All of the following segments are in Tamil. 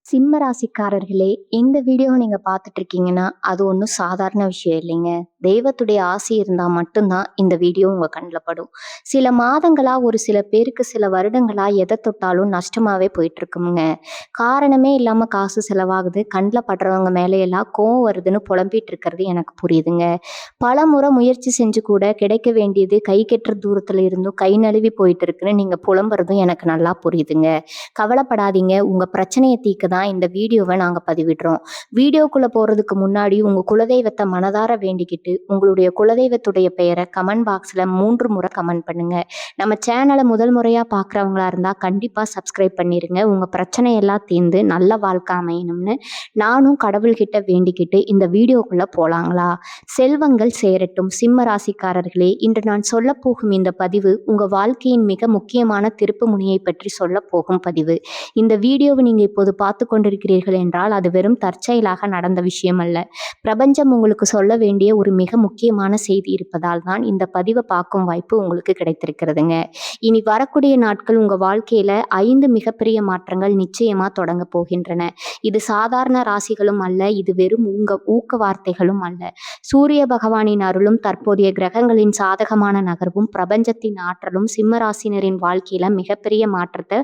சிம்ம ராசிக்காரர்களே, இந்த வீடியோவை நீங்க பார்த்துட்டு இருக்கீங்கன்னா, அது ஒண்ணும் சாதாரண விஷயம் இல்லைங்க. தெய்வத்துடைய ஆசி இருந்தா மட்டும் தான் இந்த வீடியோ உங்க கண்ல படும். சில மாதங்களா, ஒரு சில பேருக்கு சில வருடங்களா எத தொட்டாலும் நஷ்டமாவே போயிட்டு இருக்குங்க. காரணமே இல்லாம காசு செலவாகுது, கண்ல படுறவங்க மேலையெல்லாம் கோவம் வருதுன்னு புலம்பிட்டு இருக்கிறது எனக்கு புரியுதுங்க. பலமுறை முயற்சி செஞ்சு கூட கிடைக்க வேண்டியது கை கெட்டுற தூரத்துல இருந்தும் கை நழுவி போயிட்டு இருக்குன்னு நீங்க புலம்புறதும் எனக்கு நல்லா புரியுதுங்க. கவலைப்படாதீங்க. உங்க பிரச்சனைய தீர்க்க தான் இந்த வீடியோவ நாங்க பதிவிடுறோம். வீடியோக்குள்ள போறதுக்கு முன்னாடி உங்க குலதெய்வத்த மனதார வேண்டிக்கிட்டு, உங்களுடைய குலதெய்வத்துடைய பெயர கமெண்ட் பாக்ஸ்ல 3 முறை கமெண்ட் பண்ணுங்க. நம்ம சேனல முதல் முறையா பார்க்குறவங்களா இருந்தா கண்டிப்பா சப்ஸ்கிரைப் பண்ணிருங்க. உங்க பிரச்சனை எல்லாம் தீர்ந்து நல்ல வாழ்க்கை அமையணும்னு நானும் கடவுள்கிட்ட வேண்டிக்கிட்டு இந்த வீடியோக்குள்ள போலாங்களா? செல்வங்கள் சேரட்டும். சிம்ம ராசிக்காரர்களே, இன்று நான் சொல்லப் போகும் இந்த பதிவு உங்க வாழ்க்கையின் மிக முக்கியமான திருப்பு முனையை பற்றி சொல்லப் போகும் பதிவு. இந்த வீடியோவை நீங்க இப்போது பார்த்து கொண்டிருக்கிறீர்கள் என்றால் அது வெறும் தற்செயலாக நடந்த விஷயம் அல்ல. பிரபஞ்சம் உங்களுக்கு சொல்ல வேண்டிய ஒரு மிக முக்கியமான செய்தி இருப்பதால் தான் இந்த பதிவை பார்க்கும் வாய்ப்பு உங்களுக்கு கிடைத்திருக்கிறதுங்க. இனி வரக்கூடிய நாட்கள் உங்க வாழ்க்கையில 5 மிகப்பெரிய மாற்றங்கள் நிச்சயமா தொடங்க போகின்றன. இது சாதாரண ராசிகளும் அல்ல, இது வெறும் உங்க ஊக்க வார்த்தைகளும் அல்ல. சூரிய பகவானின் அருளும் தற்போதைய கிரகங்களின் சாதகமான நகர்வும் பிரபஞ்சத்தின் ஆற்றலும் சிம்ம ராசினரின் வாழ்க்கையில மிகப்பெரிய மாற்றத்தை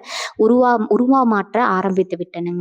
உருவமாற்ற ஆரம்பித்து விட்டனுங்க.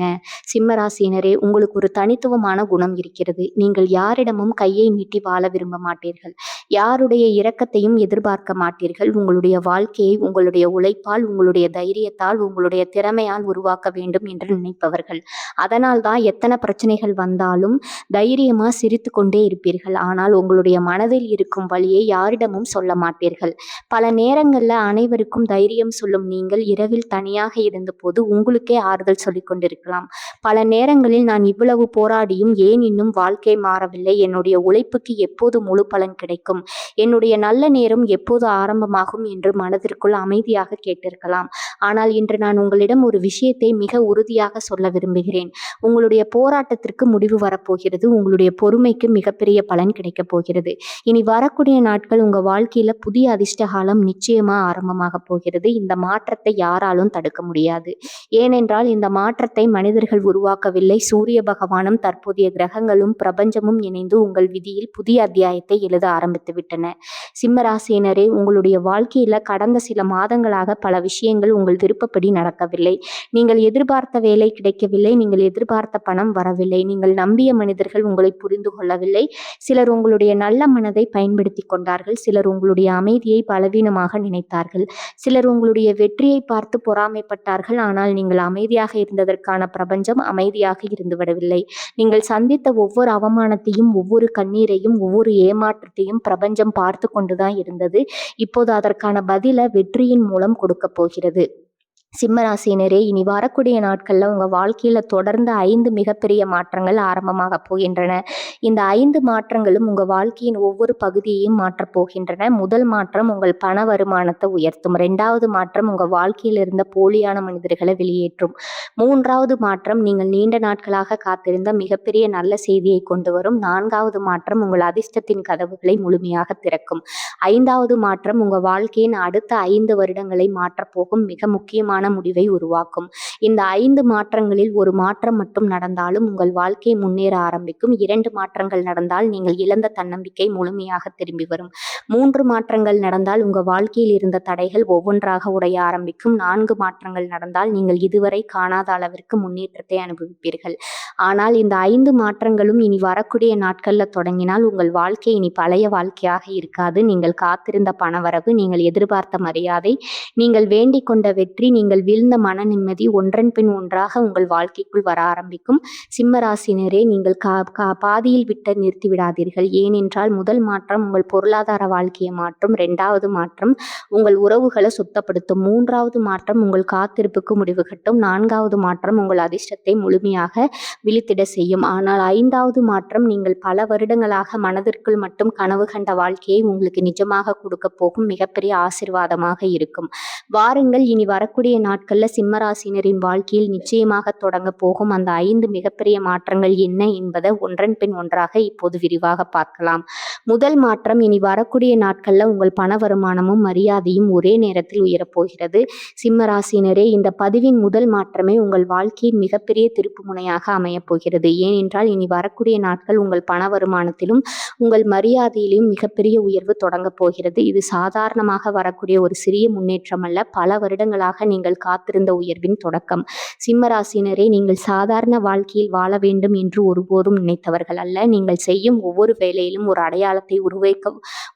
சிம்ம ராசியினரே, உங்களுக்கு ஒரு தனித்துவமான குணம் இருக்கிறது. நீங்கள் யாரிடமும் கையை நீட்டி வாழ விரும்ப மாட்டீர்கள். யாருடைய இரக்கத்தையும் எதிர்பார்க்க மாட்டீர்கள். உங்களுடைய வாழ்க்கையை உங்களுடைய உழைப்பால், உங்களுடைய தைரியத்தால், உங்களுடைய திறமையால் உருவாக்க வேண்டும் என்று நினைப்பவர்கள். அதனால் தான் எத்தனை பிரச்சனைகள் வந்தாலும் தைரியமா சிரித்து கொண்டே இருப்பீர்கள். ஆனால் உங்களுடைய மனதில் இருக்கும் வலியை யாரிடமும் சொல்ல மாட்டீர்கள். பல நேரங்கள்ல அனைவருக்கும் தைரியம் சொல்லும் நீங்கள் இரவில் தனியாக இருந்தபோது உங்களுக்கே ஆறுதல் சொல்லிக் கொண்டிருக்கலாம். பல நேரங்களில் நான் இவ்வளவு போராடியும் ஏன் இன்னும் வாழ்க்கை மாறவில்லை, என்னுடைய உழைப்புக்கு எப்போது முழு பலன் கிடைக்கும், என்னுடைய நல்ல நேரம் எப்போது ஆரம்பமாகும் என்று மனதிற்குள் அமைதியாக கேட்டிருக்கலாம். ஆனால் இன்று நான் உங்களிடம் ஒரு விஷயத்தை மிக உறுதியாக சொல்ல விரும்புகிறேன். உங்களுடைய போராட்டத்திற்கு முடிவு வரப்போகிறது. உங்களுடைய பொறுமைக்கு மிகப்பெரிய பலன் கிடைக்கப் போகிறது. இனி வரக்கூடிய நாட்கள் உங்க வாழ்க்கையில புதிய அதிர்ஷ்ட காலம் நிச்சயமா ஆரம்பமாக போகிறது. இந்த மாற்றத்தை யாராலும் தடுக்க முடியாது. ஏனென்றால் இந்த மாற்றத்தை மனிதர்கள் உருவாக்கவில்லை. சூரிய பகவானும் தற்போதைய கிரகங்களும் பிரபஞ்சமும் இணைந்து உங்கள் விதியில் புதிய அத்தியாயத்தை எழுத ஆரம்பித்து விட்டன. சிம்மராசியினரே, உங்களுடைய வாழ்க்கையில கடந்த சில மாதங்களாக பல விஷயங்கள் உங்கள் விருப்பப்படி நடக்கவில்லை. நீங்கள் எதிர்பார்த்த வேலை கிடைக்கவில்லை. நீங்கள் எதிர்பார்த்த பணம் வரவில்லை. நீங்கள் நம்பிய மனிதர்கள் உங்களை புரிந்து கொள்ளவில்லை. சிலர் உங்களுடைய நல்ல மனதை பயன்படுத்தி கொண்டார்கள். சிலர் உங்களுடைய அமைதியை பலவீனமாக நினைத்தார்கள். சிலர் உங்களுடைய வெற்றியை பார்த்து பொறாமைப்பட்டார்கள். ஆனால் நீங்கள் அமைதியாக இருந்ததற்கான பிரபஞ்சம் அமைதியாக இருந்து விடவில்லை. நீங்கள் சந்தித்த ஒவ்வொரு அவமானத்தையும், ஒவ்வொரு கண்ணீரையும், ஒவ்வொரு ஏமாற்றத்தையும் பிரபஞ்சம் பார்த்து கொண்டுதான் இருந்தது. இப்போது அதற்கான பதில வெற்றியின் மூலம் கொடுக்க போகிறது. சிம்மராசினரே, இனி வரக்கூடிய நாட்கள்ல உங்க வாழ்க்கையில தொடர்ந்து 5 மிகப்பெரிய மாற்றங்கள் ஆரம்பமாக போகின்றன. இந்த 5 மாற்றங்களும் உங்க வாழ்க்கையின் ஒவ்வொரு பகுதியையும் மாற்றப் போகின்றன. முதல் மாற்றம் உங்கள் பண வருமானத்தை உயர்த்தும். 2வது மாற்றம் உங்க வாழ்க்கையில் இருந்த போலியான மனிதர்களை வெளியேற்றும். 3வது மாற்றம் நீங்கள் நீண்ட நாட்களாக காத்திருந்த மிகப்பெரிய நல்ல செய்தியை கொண்டு வரும். 4வது மாற்றம் உங்கள் அதிர்ஷ்டத்தின் கதவுகளை முழுமையாக திறக்கும். 5வது மாற்றம் உங்க வாழ்க்கையின் அடுத்த 5 வருடங்களை மாற்றப்போகும் மிக முக்கியமான முடிவை உருவாக்கும். இந்த 5 மாற்றங்களில் ஒரு மாற்றம் மட்டும் நடந்தாலும் உங்கள் வாழ்க்கை முன்னேற ஆரம்பிக்கும். 2 மாற்றங்கள் நடந்தால் நீங்கள் இழந்த தன்னம்பிக்கை முழுமையாக திரும்பி வரும். 3 மாற்றங்கள் நடந்தால் உங்க வாழ்க்கையில் இருந்த தடைகள் ஒவ்வொன்றாக உடைய ஆரம்பிக்கும். 4 மாற்றங்கள் நடந்தால் நீங்கள் இதுவரை காணாத அளவிற்கு முன்னேற்றத்தை அனுபவிப்பீர்கள். ஆனால் இந்த 5 மாற்றங்களும் இனி வரக்கூடிய நாட்கள்ல தொடங்கினால் உங்கள் வாழ்க்கை இனி பழைய வாழ்க்கையாக இருக்காது. நீங்கள் காத்திருந்த பணவரவு, நீங்கள் எதிர்பார்த்த மரியாதை, நீங்கள் வேண்டிக் கொண்ட வெற்றி, நீங்கள் வீழ்ந்த மன நிம்மதி ஒன்றன் பின் ஒன்றாக உங்கள் வாழ்க்கைக்குள் வர ஆரம்பிக்கும். சிம்மராசினரே, நீங்கள் பாதியில் விட்டு நிறுத்தி விடாதீர்கள். ஏனென்றால் முதல் மாற்றம் உங்கள் பொருளாதார வாழ்க்கையை மாற்றும். 2வது மாற்றம் உங்கள் உறவுகளை சுத்தப்படுத்தும். 3வது மாற்றம் உங்கள் காத்திருப்புக்கு முடிவு கட்டும். 4வது மாற்றம் உங்கள் அதிர்ஷ்டத்தை முழுமையாக விழித்திட செய்யும். ஆனால் 5வது மாற்றம் நீங்கள் பல வருடங்களாக மனதிற்குள் மட்டும் கனவு கண்ட வாழ்க்கையை உங்களுக்கு நிஜமாக கொடுக்க போகும் மிகப்பெரிய ஆசீர்வாதமாக இருக்கும். வாருங்கள், இனி வரக்கூடிய நாட்கள்ல சிம்மராசினரின் வாழ்க்கையில் நிச்சயமாக தொடங்க போகும் அந்த 5 மிகப்பெரிய மாற்றங்கள் என்ன என்பதை ஒன்றன் பின் ஒன்றாக இப்போது விரிவாக பார்க்கலாம். முதல் மாற்றம், இனி வரக்கூடிய நாட்கள்ல உங்கள் பண வருமானமும் மரியாதையும் ஒரே நேரத்தில் உயரப்போகிறது. சிம்மராசினரே, இந்த பதிவின் முதல் மாற்றமே உங்கள் வாழ்க்கையின் மிகப்பெரிய திருப்பு முனையாக அமையப் போகிறது. ஏனென்றால் இனி வரக்கூடிய நாட்கள் உங்கள் பண வருமானத்திலும் உங்கள் மரியாதையிலும் மிகப்பெரிய உயர்வு தொடங்க போகிறது. இது சாதாரணமாக வரக்கூடிய ஒரு சிறிய முன்னேற்றம் அல்ல, பல வருடங்களாக நீங்கள் காத்திருந்த உயர்வின் தொடக்கம். சிம்மராசினரே, நீங்கள் சாதாரண வாழ்க்கையில் வாழ வேண்டும் என்று ஒருபோதும் நினைத்தவர்கள் அல்ல. நீங்கள் செய்யும் ஒவ்வொரு வேலையிலும் ஒரு அடையாளத்தை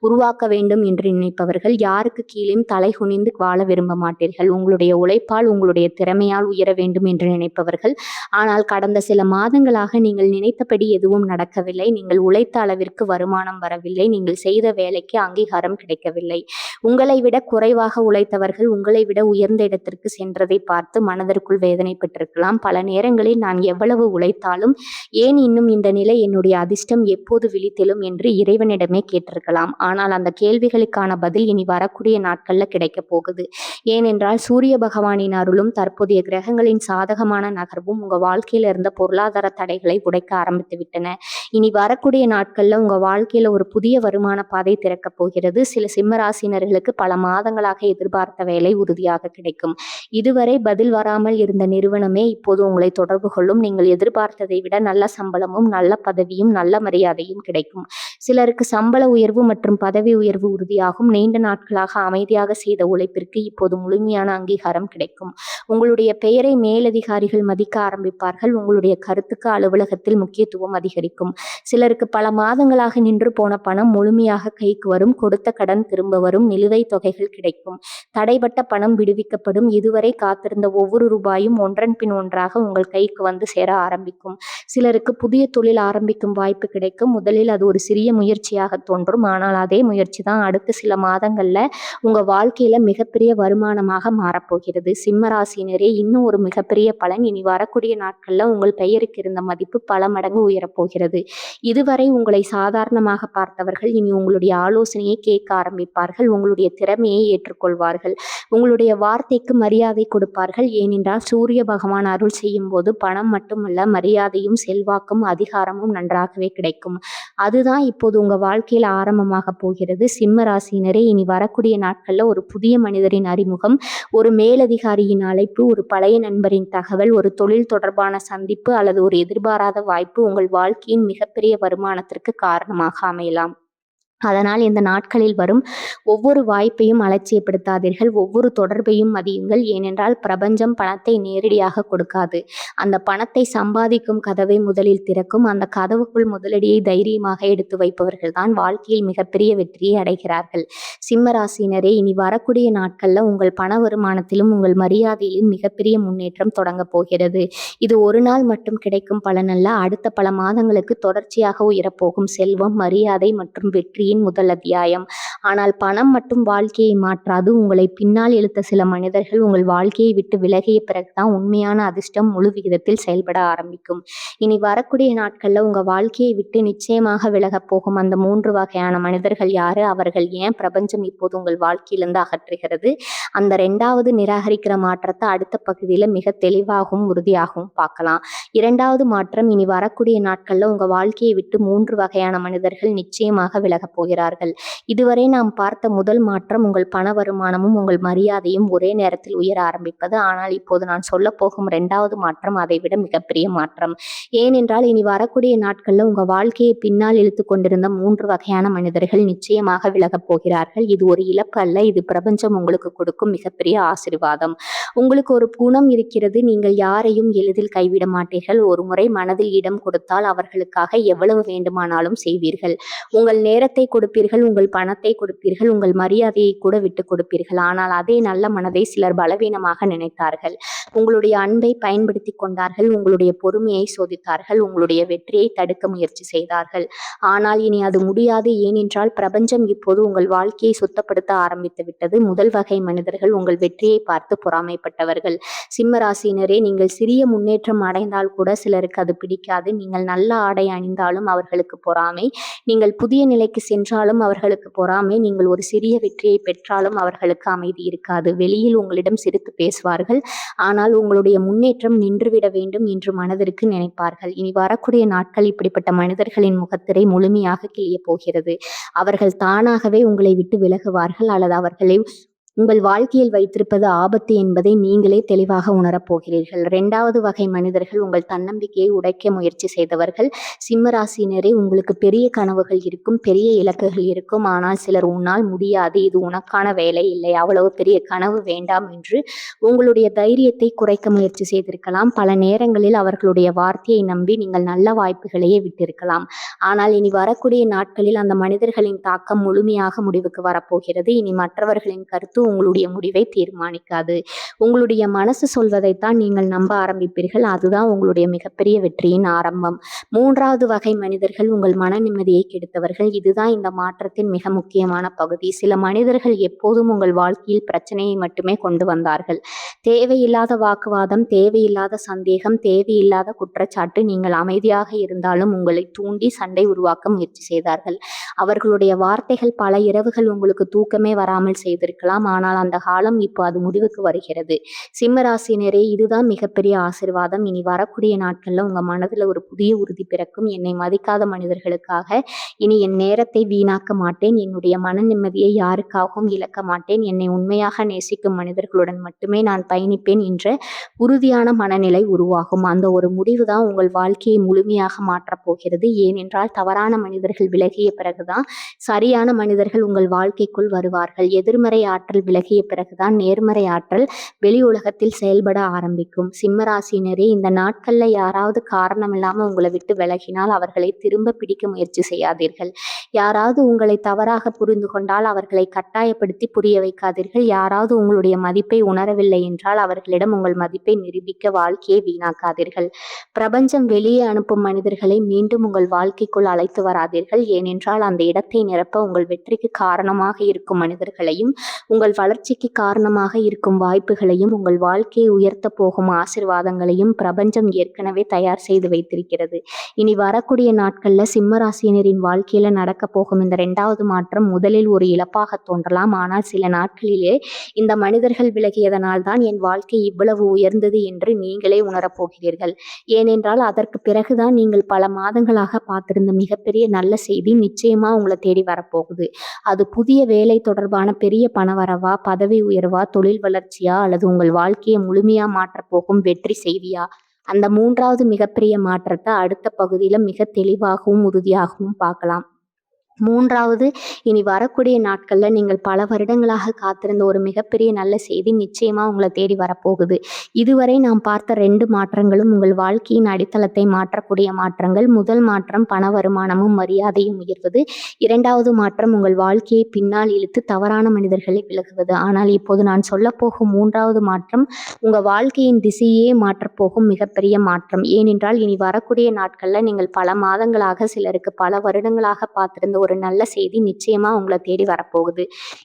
உருவாக்க வேண்டும் என்று நினைப்பவர்கள். யாருக்கு கீழேயும் தலை குனிந்து வாழ விரும்ப மாட்டீர்கள். உங்களுடைய உழைப்பால் உங்களுடைய திறமையால் உயர வேண்டும் என்று நினைப்பவர்கள். ஆனால் கடந்த சில மாதங்களாக நீங்கள் நினைத்தபடி எதுவும் நடக்கவில்லை. நீங்கள் உழைத்த அளவிற்கு வருமானம் வரவில்லை. நீங்கள் செய்த வேலைக்கு அங்கீகாரம் கிடைக்கவில்லை. உங்களை விட குறைவாக உழைத்தவர்கள் உங்களை விட உயர்ந்த இடத்திற்கு சென்றதை பார்த்து மனதிற்குள் வேதனைப்பட்டிருக்கலாம். பல நேரங்களில் நான் எவ்வளவு உழைத்தாலும் ஏன் இன்னும் இந்த நிலை, என்னுடைய அதிர்ஷ்டம் எப்போது விழித்தெழும் என்று இறைவனிடமே கேட்டிருக்கலாம். ஆனால் அந்த கேள்விகளுக்கான பதில் இனி வரக்கூடிய நாட்கள்ல கிடைக்க போகுது. ஏனென்றால் சூரிய பகவானின் அருளும் தற்போதைய கிரகங்களின் சாதகமான நகர்வும் உங்க வாழ்க்கையில இருந்த பொருளாதார தடைகளை உடைக்க ஆரம்பித்து விட்டன. இனி வரக்கூடிய நாட்கள்ல உங்க வாழ்க்கையில ஒரு புதிய வருமான பாதை திறக்க போகிறது. சில சிம்மராசினர்களுக்கு பல மாதங்களாக எதிர்பார்த்த வேலை உறுதியாக கிடைக்கும். இதுவரை பதில் வராமல் இருந்த நிறுவனமே இப்போது உங்களை தொடர்பு கொள்ளும். நீங்கள் எதிர்பார்த்ததை விட நல்ல சம்பளமும் நல்ல பதவியும் நல்ல மரியாதையும் கிடைக்கும். சிலருக்கு சம்பள உயர்வு மற்றும் பதவி உயர்வு உறுதியாகும். நீண்ட நாட்களாக அமைதியாக செய்த உழைப்பிற்கு இப்போது முழுமையான அங்கீகாரம் கிடைக்கும். உங்களுடைய பெயரை மேலதிகாரிகள் மதிக்க ஆரம்பிப்பார்கள். உங்களுடைய கருத்துக்கு அலுவலகத்தில் முக்கியத்துவம் அதிகரிக்கும். சிலருக்கு பல மாதங்களாக நின்று போன பணம் முழுமையாக கைக்கு வரும். கொடுத்த கடன் திரும்ப வரும். நிலுவைத் தொகைகள் கிடைக்கும். தடைபட்ட பணம் விடுவிக்கப்படும். இதுவரை காத்திருந்த ஒவ்வொரு ரூபாயும் ஒன்றன் பின் ஒன்றாக உங்கள் கைக்கு வந்து சேர ஆரம்பிக்கும். சிலருக்கு புதிய தொழில் ஆரம்பிக்கும் வாய்ப்பு கிடைக்கும். முதலில் அது ஒரு சிறிய முயற்சியாக தோன்றும். ஆனால் அதே முயற்சி தான் அடுத்த சில மாதங்கள்ல உங்க வாழ்க்கையில மிகப்பெரிய வருமானமாக மாறப்போகிறது. சிம்மராசினரே, இன்னும் ஒரு மிகப்பெரிய பலன், இனி வரக்கூடிய நாட்கள்ல உங்கள் பெயருக்கு இருந்த மதிப்பு பல மடங்கு உயரப்போகிறது. இதுவரை உங்களை சாதாரணமாக பார்த்தவர்கள் இனி உங்களுடைய ஆலோசனையை கேட்க ஆரம்பிப்பார்கள். உங்களுடைய திறமையை ஏற்றுக்கொள்வார்கள். உங்களுடைய வார்த்தைக்கு மரியாதை கொடுப்பார்கள். ஏனென்றால் சூரிய பகவான் அருள் செய்யும் போது பணம் மட்டுமல்ல, மரியாதையும் செல்வாக்கும் அதிகாரமும் நன்றாகவே கிடைக்கும். அதுதான் இப்போது உங்க வாழ்க்கையில் ஆரம்பமாக போகிறது. சிம்ம ராசியினரே, இனி வரக்கூடிய நாட்கள்ல ஒரு புதிய மனிதரின் அறிமுகம், ஒரு மேலதிகாரியின் அழைப்பு, ஒரு பழைய நண்பரின் தகவல், ஒரு தொழில் தொடர்பான சந்திப்பு அல்லது ஒரு எதிர்பாராத வாய்ப்பு உங்கள் வாழ்க்கையின் மிகப்பெரிய வருமானத்திற்கு காரணமாக அமையலாம். அதனால் இந்த நாட்களில் வரும் ஒவ்வொரு வாய்ப்பையும் அலட்சியப்படுத்தாதீர்கள். ஒவ்வொரு தொடர்பையும் மதியுங்கள். ஏனென்றால் பிரபஞ்சம் பணத்தை நேரடியாக கொடுக்காது. அந்த பணத்தை சம்பாதிக்கும் கதவை முதலில் திறக்கும். அந்த கதவுக்குள் முதலடியை தைரியமாக எடுத்து வைப்பவர்கள் தான் வாழ்க்கையில் மிகப்பெரிய வெற்றியை அடைகிறார்கள். சிம்மராசினரே, இனி வரக்கூடிய நாட்கள்ல உங்கள் பண வருமானத்திலும் உங்கள் மரியாதையிலும் மிகப்பெரிய முன்னேற்றம் தொடங்க போகிறது. இது ஒரு நாள் மட்டும் கிடைக்கும் பலனல்ல, அடுத்த பல மாதங்களுக்கு தொடர்ச்சியாக உயரப்போகும் செல்வம், மரியாதை மற்றும் வெற்றி முதல் அத்தியாயம். ஆனால் பணம் மட்டும் வாழ்க்கையை மாற்றாது. உங்களை பின்னால் இழுத்த சில மனிதர்கள் உங்கள் வாழ்க்கையை விட்டு விலகிய பிறகுதான் உண்மையான அதிர்ஷ்டம் முழு விகிதத்தில் செயல்பட ஆரம்பிக்கும். இனி வரக்கூடிய நாட்கள்ல உங்க வாழ்க்கையை விட்டு நிச்சயமாக விலகப் போகும் அந்த 3 வகையான மனிதர்கள் யாரு, அவர்கள் ஏன் பிரபஞ்சம் இப்போது உங்கள் வாழ்க்கையிலிருந்து அகற்றுகிறது, அந்த 2வது நிராகரிக்கிற மாற்றத்தை அடுத்த பகுதியில மிக தெளிவாகவும் உறுதியாகவும் பார்க்கலாம். 2வது மாற்றம், இனி வரக்கூடிய நாட்கள்ல உங்க வாழ்க்கையை விட்டு 3 வகையான மனிதர்கள் நிச்சயமாக விலக போகிறார்கள். இதுவரை நாம் பார்த்த முதல் மாற்றம் உங்கள் பண வருமானமும் உங்கள் மரியாதையும் ஒரே நேரத்தில் உயர ஆரம்பிப்பது. ஆனால் இப்போது நான் சொல்ல போகும் 2வது மாற்றம் அதை விட மிகப்பெரிய மாற்றம். ஏனென்றால் இனி வரக்கூடிய நாட்கள்ல உங்க வாழ்க்கையை பின்னால் இழுத்து கொண்டிருந்த 3 வகையான மனிதர்கள் நிச்சயமாக விலகப் போகிறார்கள். இது ஒரு இழப்பு அல்ல, இது பிரபஞ்சம் உங்களுக்கு கொடுக்கும் மிகப்பெரிய ஆசீர்வாதம். உங்களுக்கு ஒரு குணம் இருக்கிறது, நீங்கள் யாரையும் எளிதில் கைவிட மாட்டீர்கள். ஒரு முறை மனதில் இடம் கொடுத்தால் அவர்களுக்காக எவ்வளவு வேண்டுமானாலும் செய்வீர்கள். உங்கள் நேரத்தை கொடுப்பீர்கள், உங்கள் பணத்தை கொடுப்பீர்கள், உங்கள் மரியாதையை கூட விட்டு கொடுப்பீர்கள். ஆனால் அதே நல்ல மனதை சிலர் பலவீனமாக நினைத்தார்கள். உங்களுடைய அன்பை பயன்படுத்தி கொண்டார்கள். உங்களுடைய பொறுமையை சோதித்தார்கள். உங்களுடைய வெற்றியை தடுக்க முயற்சி செய்தார்கள். ஆனால் இனி அது முடியாது. ஏனென்றால் பிரபஞ்சம் இப்போது உங்கள் வாழ்க்கையை சுத்தப்படுத்த ஆரம்பித்து விட்டது. முதல் வகை மனிதர்கள் உங்கள் வெற்றியை பார்த்து பொறாமைப்பட்டவர்கள். சிம்மராசினரே, நீங்கள் சிறிய முன்னேற்றம் அடைந்தால் கூட சிலருக்கு அது பிடிக்காது. நீங்கள் நல்ல ஆடை அணிந்தாலும் அவர்களுக்கு பொறாமை. நீங்கள் புதிய நிலைக்கு சென்றாலும் அவர்களுக்கு பொறாமை, நீங்கள் ஒரு சிறிய வெற்றியை பெற்றாலும் அவர்களுக்கு அமைதி இருக்காது. வெளியில் உங்களிடம் சிரித்து பேசுவார்கள், ஆனால் உங்களுடைய முன்னேற்றம் நின்றுவிட வேண்டும் என்று மனதிற்கு நினைப்பார்கள். இனி வரக்கூடிய நாட்கள் இப்படிப்பட்ட மனிதர்களின் முகத்திரை முழுமையாக கிழியப் போகிறது. அவர்கள் தானாகவே உங்களை விட்டு விலகுவார்கள், அல்லது அவர்களை உங்கள் வாழ்க்கையில் வைத்திருப்பது ஆபத்து என்பதை நீங்களே தெளிவாக உணரப் போகிறீர்கள். 2வது வகை மனிதர்கள் உங்கள் தன்னம்பிக்கையை உடைக்க முயற்சி செய்தவர்கள். சிம்ம ராசியினரே, உங்களுக்கு பெரிய கனவுகள் இருக்கும், பெரிய இலக்குகள் இருக்கும். ஆனால் சிலர் உன்னால் முடியாது, இது உனக்கான வேலை இல்லை, அவ்வளவு பெரிய கனவு வேண்டாம் என்று உங்களுடைய தைரியத்தை குறைக்க முயற்சி செய்திருக்கலாம். பல நேரங்களில் அவர்களுடைய வார்த்தையை நம்பி நீங்கள் நல்ல வாய்ப்புகளையே விட்டிருக்கலாம். ஆனால் இனி வரக்கூடிய நாட்களில் அந்த மனிதர்களின் தாக்கம் முழுமையாக முடிவுக்கு வரப்போகிறது. இனி மற்றவர்களின் கருத்து உங்களுடைய முடிவை தீர்மானிக்காது. உங்களுடைய மனசு சொல்வதைத்தான் நீங்கள் நம்ப ஆரம்பிப்பீர்கள். அதுதான் உங்களுடைய மிகப்பெரிய வெற்றியின் ஆரம்பம். 3வது வகை மனிதர்கள் உங்கள் மன நிம்மதியை கெடுத்தவர்கள். இதுதான் இந்த மாற்றத்தின் மிக முக்கியமான பகுதி. சில மனிதர்கள் எப்போதும் உங்கள் வாழ்க்கையில் பிரச்சனையை மட்டுமே கொண்டு வந்தார்கள். தேவையில்லாத வாக்குவாதம், தேவையில்லாத சந்தேகம், தேவையில்லாத குற்றச்சாட்டு. நீங்கள் அமைதியாக இருந்தாலும் உங்களை தூண்டி சண்டை உருவாக்க முயற்சி செய்தார்கள். அவர்களுடைய வார்த்தைகள் பல இரவுகள் உங்களுக்கு தூக்கமே வராமல் செய்திருக்கலாம். ஆனால் அந்த காலம் இப்போ அது முடிவுக்கு வருகிறது. சிம்மராசினரே, இதுதான் மிகப்பெரிய ஆசீர்வாதம். இனி வரக்கூடிய நாட்கள்ல உங்க மனதுல ஒரு புதிய உறுதி பிறக்கும். என்னை மதிக்காத மனிதர்களுக்காக இனி என் நேரத்தை வீணாக்க மாட்டேன், என்னுடைய மன நிம்மதியை யாருக்காகவும் இழக்க மாட்டேன், என்னை உண்மையாக நேசிக்கும் மனிதர்களுடன் மட்டுமே நான் பயணிப்பேன் என்ற உறுதியான மனநிலை உருவாகும். அந்த ஒரு முடிவு தான் உங்கள் வாழ்க்கையை முழுமையாக மாற்றப் போகிறது. ஏனென்றால் தவறான மனிதர்கள் விலகிய பிறகுதான் சரியான மனிதர்கள் உங்கள் வாழ்க்கைக்குள் வருவார்கள். எதிர்மறை ஆற்றல் விலகிய பிறகுதான் நேர்மறை ஆற்றல் வெளி உலகத்தில் செயல்பட ஆரம்பிக்கும். சிம்மராசினரே, இந்த நாட்கள்ல யாராவது காரணம் இல்லாம உங்களை விட்டு விலகினால் அவர்களை திரும்ப பிடிக்க முயற்சி செய்யாதீர்கள். யாராவது உங்களை தவறாக புரிந்து கொண்டால் அவர்களை கட்டாயப்படுத்தி புரிய வைக்காதீர்கள். யாராவது உங்களுடைய மதிப்பை உணரவில்லை என்றால் அவர்களிடம் உங்கள் மதிப்பை நிரூபிக்க வாழ்க்கையை வீணாக்காதீர்கள். பிரபஞ்சம் வெளியே அனுப்பும் மனிதர்களை மீண்டும் உங்கள் வாழ்க்கைக்குள் அழைத்து வராதீர்கள். ஏனென்றால் அந்த இடத்தை நிரப்ப உங்கள் வெற்றிக்கு காரணமாக இருக்கும் மனிதர்களையும், உங்கள் வளர்ச்சிக்கு காரணமாக இருக்கும் வாய்ப்புகளையும், உங்கள் வாழ்க்கையை உயர்த்த போகும் ஆசீர்வாதங்களையும் பிரபஞ்சம் ஏற்கனவே தயார் செய்து வைத்திருக்கிறது. இனி வரக்கூடிய நாட்கள்ல சிம்மராசினரின் வாழ்க்கையில நடக்க போகும் இந்த 2வது மாற்றம் முதலில் ஒரு இழப்பாக தோன்றலாம். ஆனால் சில நாட்களிலே இந்த மனிதர்கள் விலகியதனால் தான் என் வாழ்க்கை இவ்வளவு உயர்ந்தது என்று நீங்களே உணரப்போகிறீர்கள். ஏனென்றால் அதற்கு பிறகுதான் நீங்கள் பல மாதங்களாக பார்த்திருந்த மிகப்பெரிய நல்ல செய்தி நிச்சயமா உங்களை தேடி வரப்போகுது. அது புதிய வேலை தொடர்பான பெரிய பணவரவா, பதவி உயர்வா, தொழில் வளர்ச்சியா, அல்லது உங்கள் வாழ்க்கையை முழுமையா மாற்றப் போகும் வெற்றி செய்தியா? அந்த 3வது மிகப்பெரிய மாற்றத்தை அடுத்த பகுதியில மிக தெளிவாகவும் உறுதியாகவும் பார்க்கலாம். 3வது, இனி வரக்கூடிய நாட்கள்ல நீங்கள் பல வருடங்களாக காத்திருந்த ஒரு மிகப்பெரிய நல்ல செய்தி நிச்சயமா உங்களை தேடி வரப்போகுது. இதுவரை நாம் பார்த்த 2 மாற்றங்களும் உங்கள் வாழ்க்கையின் அடித்தளத்தை மாற்றக்கூடிய மாற்றங்கள். முதல் மாற்றம் பண வருமானமும் மரியாதையும் உயர்வது. 2வது மாற்றம் உங்கள் வாழ்க்கையை பின்னால் இழுத்து தவறான மனிதர்களை விலகுவது. ஆனால் இப்போது நான் சொல்ல போகும் 3வது மாற்றம் உங்க வாழ்க்கையின் திசையே மாற்றப்போகும் மிகப்பெரிய மாற்றம். ஏனென்றால் இனி வரக்கூடிய நாட்கள்ல நீங்கள் பல மாதங்களாக, சிலருக்கு பல வருடங்களாக பார்த்திருந்த ஒரு நல்ல செய்தி நிச்சயமா உங்களை தேடி வரப்போகுது.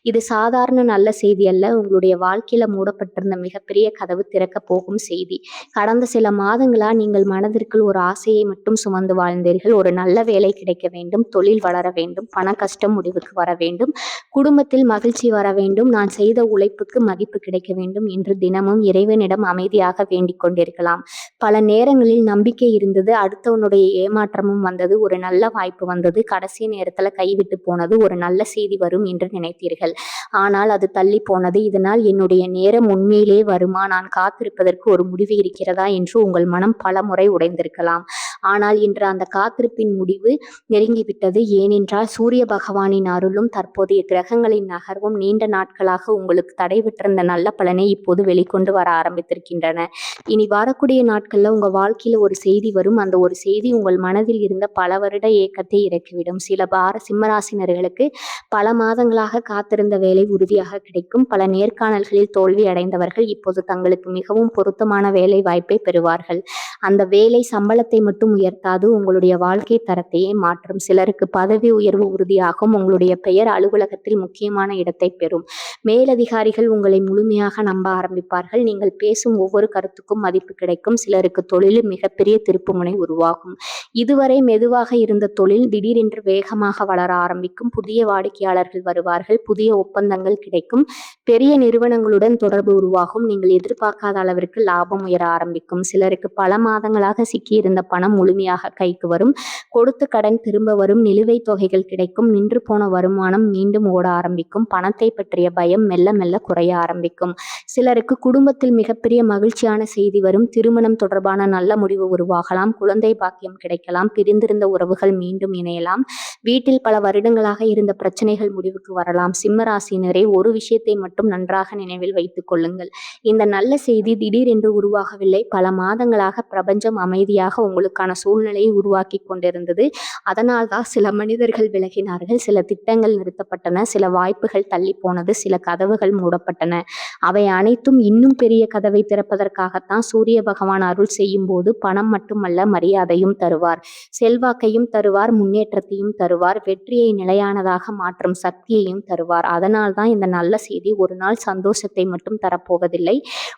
இது சாதாரண நல்ல செய்தி அல்ல, உங்களுடைய வாழ்க்கையில மூடப்பட்டிருந்த மிகப்பெரிய கதவு திறக்க போகும் செய்தி. கடந்த சில மாதங்களா நீங்கள் மனதிற்குள் ஒரு ஆசையை மட்டும் சுமந்து வாழ்ந்தீர்கள். ஒரு நல்ல வேலை கிடைக்க வேண்டும், தொழில் வளர வேண்டும், பண கஷ்டம் முடிவுக்கு வர வேண்டும், குடும்பத்தில் மகிழ்ச்சி வர வேண்டும், நான் செய்த உழைப்புக்கு மதிப்பு கிடைக்க வேண்டும் என்று தினமும் இறைவனிடம் அமைதியாக வேண்டிக் கொண்டிருக்கலாம். பல நேரங்களில் நம்பிக்கை இருந்தது, அடுத்தவனுடைய ஏமாற்றமும் வந்தது, ஒரு நல்ல வாய்ப்பு வந்தது, கடைசி நேரத்துல கைவிட்டு போனது, ஒரு நல்ல செய்தி வரும் என்று நினைத்தீர்கள். ஆனால் அது தள்ளி போனது. இதனால் என்னுடைய நேரம் உண்மையிலே வருமா, நான் காத்திருப்பதற்கு ஒரு முடிவு இருக்கிறதா என்று உங்கள் மனம் பல முறை உடைந்திருக்கலாம். ஆனால் இன்று அந்த காத்திருப்பின் முடிவு நெருங்கிவிட்டது. ஏனென்றால் சூரிய பகவானின் அருளும் தற்போதைய கிரகங்களின் நகர்வும் நீண்ட நாட்களாக உங்களுக்கு தடைவிட்டிருந்த நல்ல பலனை இப்போது வெளிக்கொண்டு வர ஆரம்பித்திருக்கின்றன. இனி வரக்கூடிய நாட்கள்ல உங்க வாழ்க்கையில ஒரு செய்தி வரும். அந்த ஒரு செய்தி உங்கள் மனதில் இருந்த பல வருட ஏக்கத்தை இறக்கிவிடும். சில சிம்மராசினர்களுக்கு பல மாதங்களாக காத்திருந்த வேலை உறுதியாக கிடைக்கும். பல நேர்காணல்களில் தோல்வி அடைந்தவர்கள் இப்போது தங்களுக்கு மிகவும் பொருத்தமான வேலை வாய்ப்பை பெறுவார்கள். அந்த வேலை சம்பளத்தை மட்டும் மட்டும் உயர்த்தாது, உங்களுடைய வாழ்க்கை தரத்தையே மாற்றும். சிலருக்கு பதவி உயர்வு உறுதியாகும். உங்களுடைய பெயர் அலுவலகத்தில் முக்கியமான இடத்தை பெறும். மேலதிகாரிகள் உங்களை முழுமையாக நம்ப ஆரம்பிப்பார்கள். நீங்கள் பேசும் ஒவ்வொரு கருத்துக்கும் மதிப்பு கிடைக்கும். சிலருக்கு தொழிலில் மிகப்பெரிய திருப்புமுனை உருவாகும். இதுவரை மெதுவாக இருந்த தொழில் திடீரென்று வேகமாக வளர ஆரம்பிக்கும். புதிய வாடிக்கையாளர்கள் வருவார்கள். புதிய ஒப்பந்தங்கள் கிடைக்கும். பெரிய நிறுவனங்களுடன் தொடர்பு உருவாகும். நீங்கள் எதிர்பார்க்காத அளவிற்கு லாபம் உயர ஆரம்பிக்கும். சிலருக்கு பல மாதங்களாக சிக்கியிருந்த பணம் முழுமையாக கைக்கு வரும். கொடுத்த கடன் திரும்ப வரும். நிலுவைத் தொகைகள் கிடைக்கும். நின்று போன வருமானம் மீண்டும் ஓட ஆரம்பிக்கும். பணத்தை பற்றிய பயம் மெல்ல மெல்ல குறைய ஆரம்பிக்கும். சிலருக்கு குடும்பத்தில் மிகப்பெரிய மகிழ்ச்சியான செய்தி வரும். திருமணம் தொடர்பான நல்ல முடிவு உருவாகலாம். குழந்தை பாக்கியம் கிடைக்கலாம். பிரிந்திருந்த உறவுகள் மீண்டும் இணையலாம். வீட்டில் பல வருடங்களாக இருந்த பிரச்சனைகள் முடிவுக்கு வரலாம். சிம்ம ராசியினரே, ஒரு விஷயத்தை மட்டும் நன்றாக நினைவில் வைத்துக் கொள்ளுங்கள். இந்த நல்ல செய்தி திடீரென்று உருவாகவில்லை. பல மாதங்களாக பிரபஞ்சம் அமைதியாக உங்களுக்கான சூழ்நிலையை உருவாக்கி கொண்டிருந்தது. அதனால்தான் சில மனிதர்கள் விலகினார்கள். சில திட்டங்கள் நிறுத்தப்பட்டன. சில வாய்ப்புகள் தள்ளி போனது. சில கதவுகள் மூடப்பட்டன. அவை அனைத்தும் இன்னும் பெரிய கதவை திறப்பதற்காகத்தான். சூரிய பகவான் அருள் செய்யும் போது பணம் மட்டுமல்ல, மரியாதையும் தருவார். செல்வாக்கையும் தருவார். முன்னேற்றத்தையும் தருவார். வெற்றியை நிலையானதாக மாற்றும் சக்தியையும் தருவார். அதனால்தான் இந்த நல்ல செய்தி ஒரு நாள் சந்தோஷத்தை மட்டும் தரப்போவதில்லை,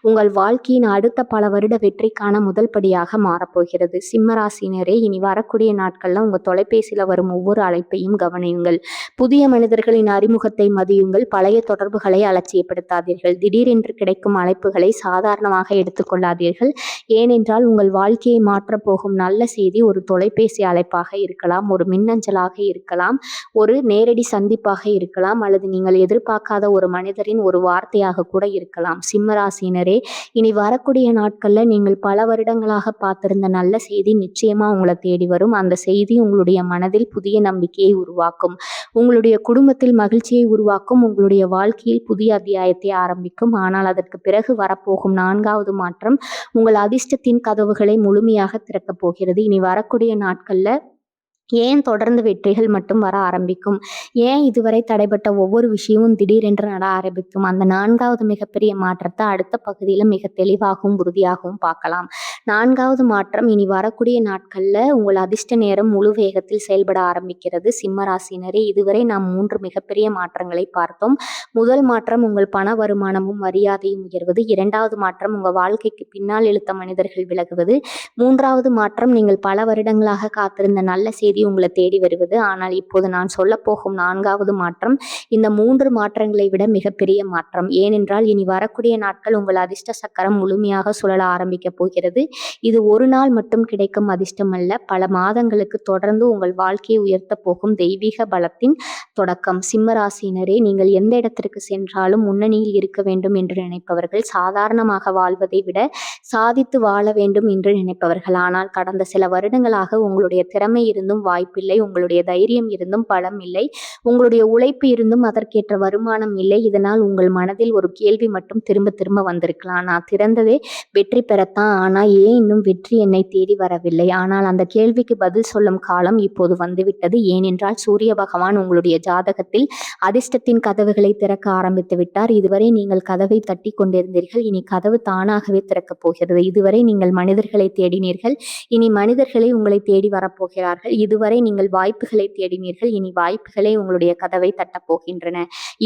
உங்கள் வாழ்க்கையின் அடுத்த பல வருட வெற்றிக்கான முதல் படியாக மாறப்போகிறது. சிம்மராசினரே, இனி வரக்கூடிய நாட்கள்ல உங்க தொலைபேசியில வரும் ஒவ்வொரு அழைப்பையும் கவனியுங்கள். புதிய மனிதர்களின் அறிமுகத்தை மதியுங்கள். பழைய தொடர்புகளை அலட்சியப்படுத்தாதீர்கள். திடீரென்று கிடைக்கும் அழைப்புகளை சாதாரணமாக எடுத்துக்கொள்ளாதீர்கள். ஏனென்றால் உங்கள் வாழ்க்கையை மாற்றப் போகும் நல்ல செய்தி ஒரு தொலைபேசி அழைப்பாக இருக்கலாம், ஒரு மின்னஞ்சலாக இருக்கலாம், ஒரு நேரடி சந்திப்பாக இருக்கலாம், அல்லது நீங்கள் எதிர்பார்க்காத ஒரு மனிதரின் ஒரு வார்த்தையாக கூட இருக்கலாம். சிம்மராசினரே, இனி வரக்கூடிய நாட்கள்ல நீங்கள் பல வருடங்களாக பார்த்திருந்த நல்ல செய்தி நிச்சயமா உங்களை தேடி வரும். அந்த செய்தி உங்களுடைய மனதில் புதிய நம்பிக்கையை உருவாக்கும். உங்களுடைய குடும்பத்தில் மகிழ்ச்சியை உருவாக்கும். உங்களுடைய வாழ்க்கையில் புதிய அத்தியாயத்தை ஆரம்பிக்கும். ஆனால் அதற்கு பிறகு வரப்போகும் 4வது மாற்றம் உங்கள் அதிர்ஷ்டத்தின் கதவுகளை முழுமையாக திறக்கப் போகிறது. இனி வரக்கூடிய நாட்கள்ல ஏன் தொடர்ந்து வெற்றிகள் மட்டும் வர ஆரம்பிக்கும்? ஏன் இதுவரை தடைப்பட்ட ஒவ்வொரு விஷயமும் திடீரென்று நட ஆரம்பிக்கும்? அந்த 4வது மிகப்பெரிய மாற்றத்தை அடுத்த பகுதியில் மிக தெளிவாகவும் உறுதியாகவும் பார்க்கலாம். 4வது மாற்றம் இனி வரக்கூடிய நாட்கள்ல உங்கள் அதிர்ஷ்ட நேரம் முழு வேகத்தில் செயல்பட ஆரம்பிக்கிறது. சிம்ம ராசினரே, இதுவரை நாம் 3 மிகப்பெரிய மாற்றங்களை பார்த்தோம். முதல் மாற்றம் உங்கள் பண வருமானமும் மரியாதையும் உயர்வது. 2வது மாற்றம் உங்கள் வாழ்க்கைக்கு பின்னால் இழுத்த மனிதர்கள் விலகுவது. 3வது மாற்றம் நீங்கள் பல வருடங்களாக காத்திருந்த நல்ல செய்தி உங்களை தேடி வருவது. ஆனால் இப்போது நான் சொல்ல போகும் 4வது மாற்றம் இந்த 3 மாற்றங்களை விட மிகப்பெரிய மாற்றம். ஏனென்றால் இனி வரக்கூடிய நாட்கள் உங்கள் அதிர்ஷ்ட சக்கரம் முழுமையாக சுழல ஆரம்பிக்க போகிறது. இது ஒரு நாள் மட்டும் கிடைக்கும் அதிர்ஷ்டம் அல்ல, பல மாதங்களுக்கு தொடர்ந்து உங்கள் வாழ்க்கையை உயர்த்த போகும் தெய்வீக பலத்தின் தொடக்கம். சிம்மராசினரே, நீங்கள் எந்த இடத்திற்கு சென்றாலும் முன்னணியில் இருக்க வேண்டும் என்று நினைப்பவர்கள், சாதாரணமாக வாழ்வதை விட சாதித்து வாழ வேண்டும் என்று நினைப்பவர்கள். ஆனால் கடந்த சில வருடங்களாக உங்களுடைய திறமை இருந்தும் வாய்ப்பில்லை, உங்களுடைய தைரியம் இருந்தும் பலம் இல்லை, உங்களுடைய உழைப்பு இருந்தும் அதற்கேற்ற வருமானம் இல்லை. இதனால் உங்கள் மனதில் ஒரு கேள்வி மட்டும் திரும்ப திரும்ப வந்திருக்கலாம். நான் திறந்ததே வெற்றி பெறத்தான், ஆனால் ஏன் இன்னும் வெற்றி என்னை தேடி வரவில்லை? ஆனால் அந்த கேள்விக்கு பதில் சொல்லும் காலம் இப்போது வந்துவிட்டது. ஏனென்றால் சூரிய பகவான் உங்களுடைய ஜாதகத்தில் அதிர்ஷ்டத்தின் கதவுகளை திறக்க ஆரம்பித்து விட்டார். இதுவரை நீங்கள் கதவை தட்டி கொண்டிருந்தீர்கள், இனி கதவு தானாகவே திறக்கப் போகிறது. இதுவரை நீங்கள் மனிதர்களை தேடினீர்கள், இனி மனிதர்களை உங்களை தேடி வரப்போகிறார்கள். இதுவரை நீங்கள் வாய்ப்புகளை தேடினீர்கள், இனி வாய்ப்புகளே உங்களுடைய கதவை தட்டப் போகின்றன.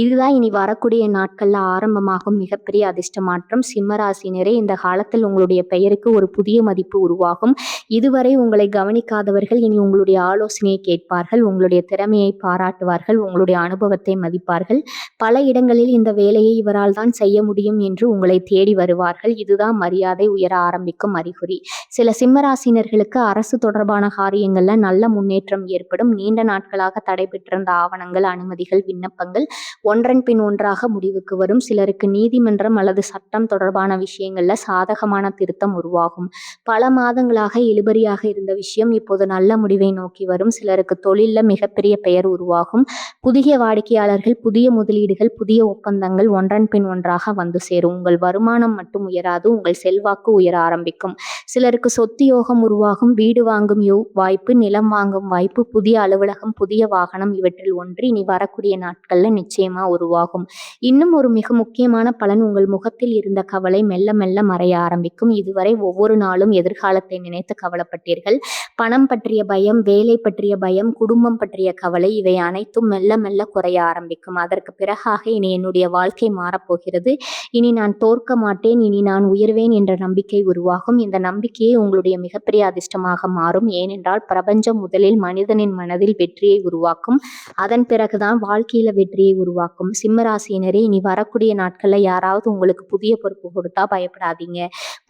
இதுதான் இனி வரக்கூடிய நாட்கள்ல ஆரம்பமாகும் மிகப்பெரிய அதிர்ஷ்ட மாற்றம். சிம்மராசினரே, இந்த காலத்தில் உங்களுடைய பெயருக்கு ஒரு புதிய மதிப்பு உருவாகும். இதுவரை உங்களை கவனிக்காதவர்கள் இனி உங்களுடைய ஆலோசனையை கேட்பார்கள், உங்களுடைய திறமையை பாராட்டுவார்கள், உங்களுடைய அனுபவத்தை மதிப்பார்கள். பல இடங்களில் இந்த வேலையை இவரால் தான் செய்ய முடியும் என்று உங்களை தேடி வருவார்கள். இதுதான் மரியாதை உயர ஆரம்பிக்கும் அறிகுறி. சில சிம்மராசினர்களுக்கு அரசு தொடர்பான காரியங்கள்ல நல்ல முன்னேற்றம் ஏற்படும். நீண்ட நாட்களாக தடைபெற்றிருந்த ஆவணங்கள், அனுமதிகள், விண்ணப்பங்கள் ஒன்றன் பின் ஒன்றாக முடிவுக்கு வரும். சிலருக்கு நீதிமன்றம் அல்லது சட்டம் தொடர்பான விஷயங்கள்ல சாதகமான திருத்தம் உருவாகும். பல மாதங்களாக இழுபறியாக இருந்த விஷயம் இப்போது நல்ல முடிவை நோக்கி வரும். சிலருக்கு தொழில்ல மிகப்பெரிய பெயர் உருவாகும். புதிய வாடிக்கையாளர்கள், புதிய முதலீடுகள், புதிய ஒப்பந்தங்கள் ஒன்றன் பின் ஒன்றாக வந்து சேரும். உங்கள் வருமானம் மட்டும் உயராது, உங்கள் செல்வாக்கு உயர ஆரம்பிக்கும். சிலருக்கு சொத்து யோகம் உருவாகும். வீடு வாங்கும் வாய்ப்பு, நிலம் வாங்கும் வாய்ப்பு, புதிய அலுவலகம், புதிய வாகனம் இவற்றில் ஒன்று இனி வரக்கூடிய நாட்கள்ல நிச்சயமா உருவாகும். இன்னும் ஒரு மிக முக்கியமான பலன், உங்கள் முகத்தில் இருந்த கவலை மெல்ல மெல்ல மறைய ஆரம்பிக்கும். இதுவரை ஒவ்வொரு நாளும் எதிர்காலத்தை நினைத்து கவலைப்பட்டீர்கள். பணம் பற்றிய பயம், வேலை பற்றிய பயம், குடும்பம் பற்றிய கவலை இவை அனைத்தும் மெல்ல மெல்ல குறைய ஆரம்பிக்கும். அதற்கு பிறகாக இனி என்னுடைய வாழ்க்கை மாறப்போகிறது. இனி நான் தோற்க மாட்டேன், இனி நான் உயர்வேன் என்ற நம்பிக்கை உருவாகும். இந்த நம்பிக்கையே உங்களுடைய மிகப்பெரிய அதிர்ஷ்டமாக மாறும். ஏனென்றால் பிரபஞ்சம் முதலில் மனிதனின் மனதில் வெற்றியை உருவாக்கும். அதன் பிறகுதான் வாழ்க்கையில வெற்றியை உருவாக்கும். சிம்மராசியினரே, இனி வரக்கூடிய நாட்கள்ல யாராவது உங்களுக்கு புதிய பொறுப்பு கொடுத்தா பயப்படாதீங்க.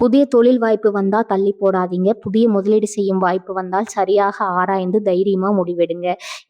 புதிய தொழில் வாய்ப்பு வந்தா தள்ளி போடாதீங்க. புதிய முதலீடு செய்யும் வாய்ப்பு வந்தால் சரியாக ஆராய்ந்து தைரியமா முடிவெடுங்க.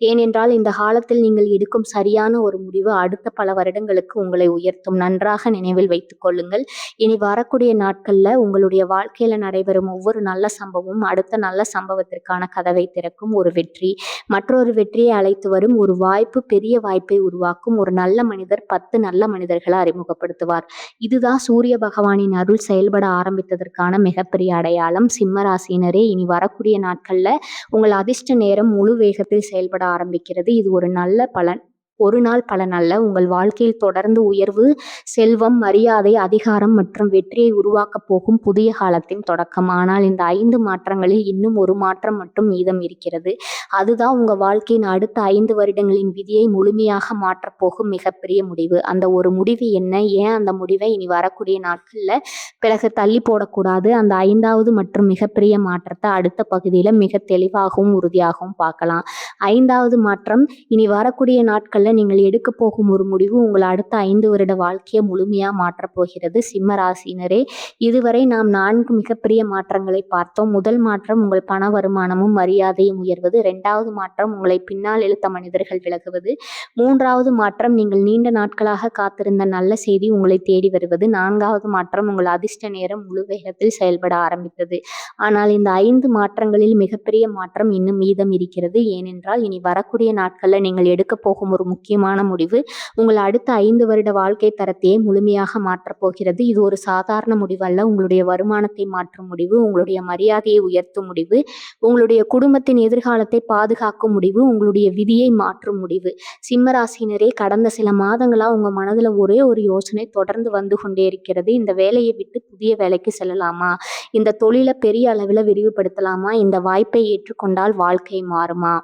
ஏனென்றால் இந்த காலத்தில் நீங்கள் எடுக்கும் சரியான ஒரு முடிவு அடுத்த பல வருடங்களுக்கு உங்களை உயர்த்தும். நன்றாக நினைவில் வைத்துக் கொள்ளுங்கள். இனி வரக்கூடிய நாட்கள்ல உங்களுடைய வாழ்க்கையில நடைபெறும் ஒவ்வொரு நல்ல சம்பவமும் அடுத்த நல்ல சம்பவத்திற்கான கதவை திறக்கும். ஒரு வெற்றி மற்றொரு வெற்றியை அழைத்து வரும். ஒரு வாய்ப்பு பெரிய வாய்ப்பை உருவாக்கும். ஒரு நல்ல மனிதர் 10 நல்ல மனிதர்களை அறிமுகப்படுத்துவார். இதுதான் சூரிய பகவானின் அருள் செயல்பட ஆரம்பித்ததற்கான மிகப்பெரிய அடையாளம். சிம்மராசியினரே, இனி வரக்கூடிய நாட்கள்ல உங்கள் அதிர்ஷ்ட நேரம் முழு வேகத்தில் செயல்பட ஆரம்பிக்கிறது. இது ஒரு நல்ல பலன். ஒரு நாள் பலன் அல்ல. உங்கள் வாழ்க்கையில் தொடர்ந்து உயர்வு, செல்வம், மரியாதை, அதிகாரம் மற்றும் வெற்றியை உருவாக்கப் போகும் புதிய காலத்தின் தொடக்கம். ஆனால் இந்த 5 மாற்றங்களில் இன்னும் ஒரு மாற்றம் மட்டும் மீதம் இருக்கிறது. அதுதான் உங்க வாழ்க்கையின் அடுத்த 5 வருடங்களின் விதியை முழுமையாக மாற்றப் போகும் மிகப்பெரிய முடிவு. அந்த ஒரு முடிவு என்ன? ஏன் அந்த முடிவை இனி வரக்கூடிய நாட்கள்ல பிறகு தள்ளி போடக்கூடாது? அந்த 5வது மற்றும் மிகப்பெரிய மாற்றத்தை அடுத்த பகுதியில மிக தெளிவாகவும் உறுதியாகவும் பார்க்கலாம். 5வது மாற்றம், இனி வரக்கூடிய நாட்கள்ல நீங்கள் எடுக்க போகும் ஒரு முடிவு உங்கள் அடுத்த 5 வருட வாழ்க்கையை முழுமையா மாற்றப் போகிறது. சிம்ம ராசியினரே, இதுவரை நாம் 4 மிகப்பெரிய மாற்றங்களை பார்த்தோம். முதல் மாற்றம் உங்கள் பண வருமானமும் மரியாதையும் உயர்வது. 2வது மாற்றம் உங்களை பின்னால் இழுத்த மனிதர்கள் விலகுவது. 3வது மாற்றம் நீங்கள் நீண்ட நாட்களாக காத்திருந்த நல்ல செய்தி உங்களை தேடி வருவது. 4வது மாற்றம் உங்கள் அதிர்ஷ்ட நேரம் முழு வேகத்தில் செயல்பட ஆரம்பித்தது. ஆனால் இந்த 5 மாற்றங்களில் மிகப்பெரிய மாற்றம் இன்னும் மீதம் இருக்கிறது. ஏனென்றால் இனி வரக்கூடிய நாட்கள்ல நீங்கள் எடுக்க போகும் ஒரு முக்கியமான முடிவு உங்கள் அடுத்த 5 வருட வாழ்க்கை தரத்தையே முழுமையாக மாற்றப் போகிறது. இது ஒரு சாதாரண முடிவு அல்ல. உங்களுடைய வருமானத்தை மாற்றும் முடிவு, உங்களுடைய மரியாதையை உயர்த்தும் முடிவு, உங்களுடைய குடும்பத்தின் எதிர்காலத்தை பாதுகாக்கும் முடிவு, உங்களுடைய விதியை மாற்றும் முடிவு. சிம்மராசினரே, கடந்த சில மாதங்களா உங்க மனதுல ஒரே ஒரு யோசனை தொடர்ந்து வந்து கொண்டே இருக்கிறது. இந்த வேலையை விட்டு புதிய வேலைக்கு செல்லலாமா? இந்த தொழிலை பெரிய அளவில் விரிவுபடுத்தலாமா? இந்த வாய்ப்பை ஏற்றுக்கொண்டால் வாழ்க்கை மாறுமா?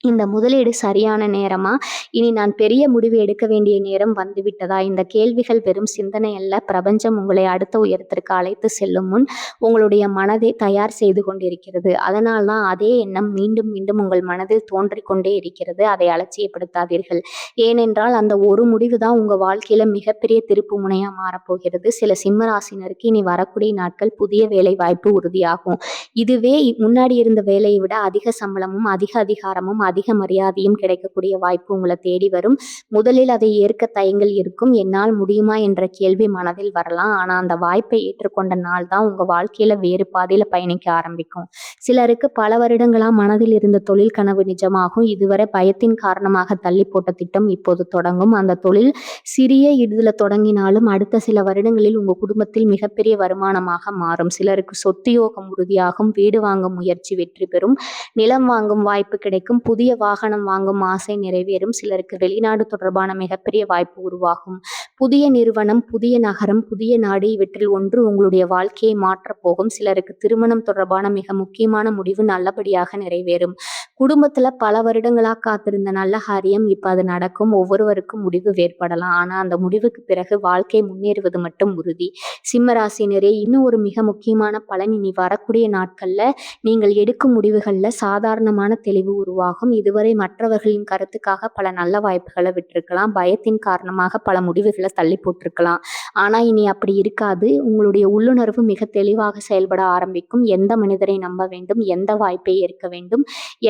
இந்த முதலீடு சரியான நேரமா? இனி நான் பெரிய முடிவு எடுக்க வேண்டிய நேரம் வந்துவிட்டதா? இந்த கேள்விகள் வெறும் சிந்தனை அல்ல. பிரபஞ்சம் உங்களை அடுத்த உயரத்திற்கு அழைத்து செல்லும் முன் உங்களுடைய மனதை தயார் செய்து கொண்டிருக்கிறது. அதனால்தான் அதே எண்ணம் மீண்டும் மீண்டும் உங்கள் மனதில் தோன்றிக் கொண்டே இருக்கிறது. அதை அலட்சியப்படுத்தாதீர்கள். ஏனென்றால் அந்த ஒரு முடிவு தான் உங்க வாழ்க்கையில மிகப்பெரிய திருப்பு முனையா மாறப்போகிறது. சில சிம்மராசினருக்கு இனி வரக்கூடிய நாட்கள் புதிய வேலை வாய்ப்பு உறுதியாகும். இதுவே முன்னாடி இருந்த வேலையை விட அதிக சம்பளமும் அதிக அதிகாரமும் அதிக மரியாதையும் கிடைக்கக்கூடிய வாய்ப்பு உங்களை தேடி வரும். முதலில் அதை ஏற்க தயங்கல் இருக்கும். என்னால் முடியுமா என்ற கேள்வி மனதில் வரலாம். ஆனா அந்த வாய்ப்பை ஏற்றுக்கொண்ட நாள் தான் உங்க வாழ்க்கையில வேறு பாதையில பயணிக்க ஆரம்பிக்கும். சிலருக்கு பல வருடங்களா மனதில் இருந்த தொழில் கனவு நிஜமாகும். இதுவரை பயத்தின் காரணமாக தள்ளி போட்ட திட்டம் இப்போது தொடங்கும். அந்த தொழில் சிறிய இதுல தொடங்கினாலும் அடுத்த சில வருடங்களில் உங்க குடும்பத்தில் மிகப்பெரிய வருமானமாக மாறும். சிலருக்கு சொத்து யோகம் உறுதியாகும். வீடு வாங்கும் முயற்சி வெற்றி பெறும். நிலம் வாங்கும் வாய்ப்பு கிடைக்கும். புதிய வாகனம் வாங்கும் ஆசை நிறைவேறும். சிலருக்கு வெளிநாடு தொடர்பான மிகப்பெரிய வாய்ப்பு உருவாகும். புதிய நிறுவனம், புதிய நகரம், புதிய நாடு இவற்றில் ஒன்று உங்களுடைய வாழ்க்கையை மாற்றப் போகும். சிலருக்கு திருமணம் தொடர்பான மிக முக்கியமான முடிவு நல்லபடியாக நிறைவேறும். குடும்பத்துல பல வருடங்களா காத்திருந்த நல்ல காரியம் இப்ப அது நடக்கும். ஒவ்வொருவருக்கும் முடிவு வேறுபடலாம். ஆனா அந்த முடிவுக்கு பிறகு வாழ்க்கை முன்னேறுவது மட்டும் உறுதி. சிம்மராசினரே, இன்னும் ஒரு மிக முக்கியமான பலன், இனி வரக்கூடிய நாட்கள்ல நீங்கள் எடுக்கும் முடிவுகள்ல சாதாரணமான தெளிவு உருவாகும். இதுவரை மற்றவர்களின் கருத்துக்காக பல நல்ல வாய்ப்புகளை விட்டிருக்கலாம். பயத்தின் காரணமாக பல முடிவுகளை தள்ளி போட்டிருக்கலாம். ஆனா இனி அப்படி இருக்காது. உங்களுடைய உள்ளுணர்வு மிக தெளிவாக செயல்பட ஆரம்பிக்கும். எந்த மனிதரை நம்ப வேண்டும், எந்த வாய்ப்பை ஏற்க வேண்டும்,